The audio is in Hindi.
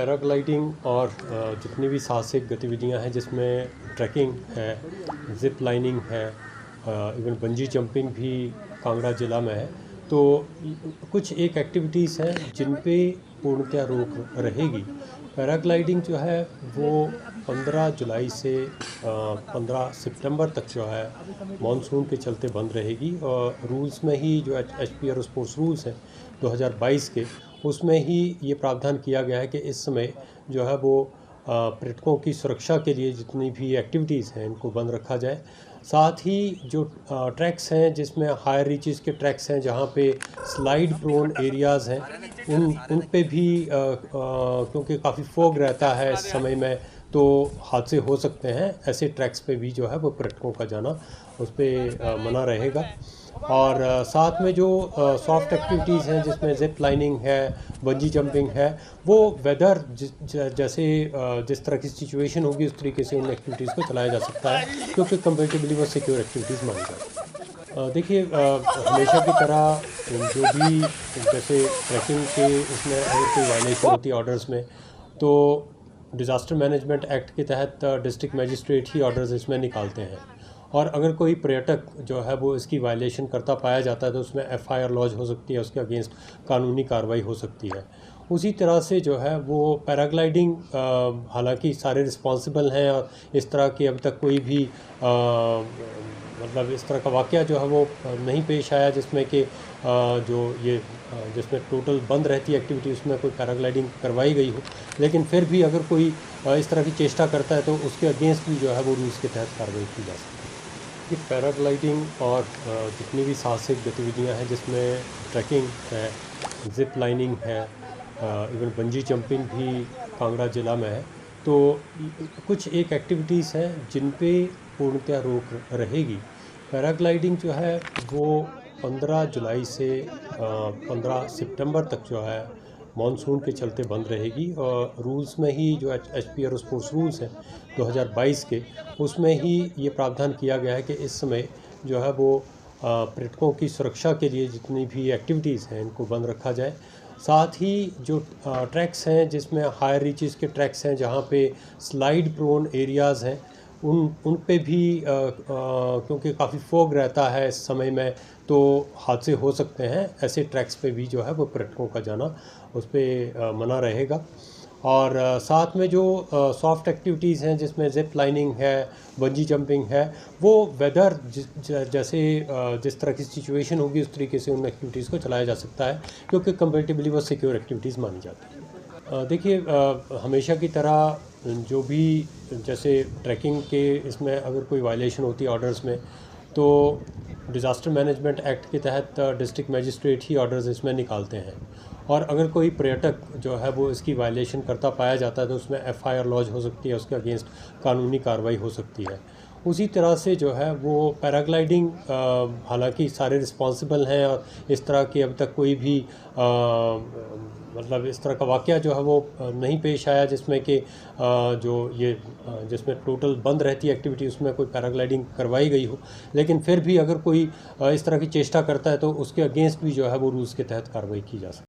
पैराग्लाइडिंग और जितनी भी साहसिक गतिविधियां हैं जिसमें ट्रैकिंग है, ज़िप लाइनिंग है, इवन बंजी जंपिंग भी कांगड़ा ज़िला में है। तो कुछ एक एक्टिविटीज़ हैं जिन पे पूर्णतया रोक रहेगी। पैराग्लाइडिंग जो है वो 15 जुलाई से 15 सितंबर तक जो है मानसून के चलते बंद रहेगी। और रूल्स में ही जो एचपी एयरोस्पोर्ट्स रूल्स हैं 2022 के, उसमें ही ये प्रावधान किया गया है कि इस समय जो है वो पर्यटकों की सुरक्षा के लिए जितनी भी एक्टिविटीज़ हैं इनको बंद रखा जाए। साथ ही जो ट्रैक्स हैं जिसमें हायर रीचेस के ट्रैक्स हैं जहाँ पे स्लाइड प्रोन एरियाज़ हैं उन पे भी क्योंकि काफ़ी फॉग रहता है इस समय में तो हादसे हो सकते हैं। ऐसे ट्रैक्स पे भी जो है वो पर्यटकों का जाना उस पर मना रहेगा। और साथ में जो सॉफ्ट एक्टिविटीज़ हैं जिसमें ज़िप लाइनिंग है, बंजी जंपिंग है, वो वेदर जैसे जिस तरह की सिचुएशन होगी उस तरीके से उन एक्टिविटीज़ को चलाया जा सकता है क्योंकि कंपेरेटिवली वो सिक्योर एक्टिविटीज़ मानी जाती है। देखिए, हमेशा की तरह जो भी जैसे ट्रैकिंग के इसमें अगर कोई वायलेशन होती है ऑर्डर्स में तो डिज़ास्टर मैनेजमेंट एक्ट के तहत डिस्ट्रिक्ट मजिस्ट्रेट ही ऑर्डर्स इसमें निकालते हैं। और अगर कोई पर्यटक जो है वो इसकी वायलेशन करता पाया जाता है तो उसमें एफआईआर लॉन्च हो सकती है, उसके अगेंस्ट कानूनी कार्रवाई हो सकती है। उसी तरह से जो है वो पैराग्लाइडिंग, हालांकि सारे रिस्पॉन्सिबल हैं और इस तरह की अब तक कोई भी मतलब इस तरह का वाक़या जो है वो नहीं पेश आया जिसमें कि जो ये जिसमें टोटल बंद रहती है एक्टिविटी उसमें कोई पैराग्लाइडिंग करवाई गई हो। लेकिन फिर भी अगर कोई इस तरह की चेष्टा करता है तो उसके अगेंस्ट भी जो है वो रूल्स के तहत कार्रवाई की जा सकती है। कि पैराग्लाइडिंग और जितनी भी साहसिक गतिविधियां हैं जिसमें ट्रैकिंग है, ज़िप लाइनिंग है, इवन बंजी जंपिंग भी कांगड़ा ज़िला में है। तो कुछ एक एक्टिविटीज़ हैं जिन पे पूर्णतया रोक रहेगी। पैराग्लाइडिंग जो है वो 15 जुलाई से 15 सितंबर तक जो है मानसून के चलते बंद रहेगी। और रूल्स में ही जो एचपी एयरोस्पोर्ट्स रूल्स हैं 2022 के, उसमें ही ये प्रावधान किया गया है कि इस समय जो है वो पर्यटकों की सुरक्षा के लिए जितनी भी एक्टिविटीज़ हैं इनको बंद रखा जाए। साथ ही जो ट्रैक्स हैं जिसमें हायर रीचेस के ट्रैक्स हैं जहाँ पे स्लाइड प्रोन एरियाज़ हैं उन पे भी क्योंकि काफ़ी फॉग रहता है इस समय में तो हादसे हो सकते हैं। ऐसे ट्रैक्स पे भी जो है वो पर्यटकों का जाना उस पर मना रहेगा। और साथ में जो सॉफ्ट एक्टिविटीज़ हैं जिसमें ज़िप लाइनिंग है, बंजी जंपिंग है, वो वेदर जैसे जिस तरह की सिचुएशन होगी उस तरीके से उन एक्टिविटीज़ को चलाया जा सकता है क्योंकि कंपेरेटिवली वो सिक्योर एक्टिविटीज़ मानी जाती है। देखिए, हमेशा की तरह जो भी जैसे ट्रैकिंग के इसमें अगर कोई वायलेशन होती है ऑर्डर्स में तो डिज़ास्टर मैनेजमेंट एक्ट के तहत डिस्ट्रिक्ट मजिस्ट्रेट ही ऑर्डर्स इसमें निकालते हैं। और अगर कोई पर्यटक जो है वो इसकी वायलेशन करता पाया जाता है तो उसमें एफआईआर लॉन्च हो सकती है, उसके अगेंस्ट कानूनी कार्रवाई हो सकती है। उसी तरह से जो है वो पैराग्लाइडिंग, हालांकि सारे रिस्पॉन्सिबल हैं और इस तरह की अब तक कोई भी मतलब इस तरह का वाक़या जो है वो नहीं पेश आया जिसमें कि जो ये जिसमें टोटल बंद रहती है एक्टिविटी उसमें कोई पैराग्लाइडिंग करवाई गई हो। लेकिन फिर भी अगर कोई इस तरह की चेष्टा करता है तो उसके अगेंस्ट भी जो है वो रूल्स के तहत कार्रवाई की जा सकती है।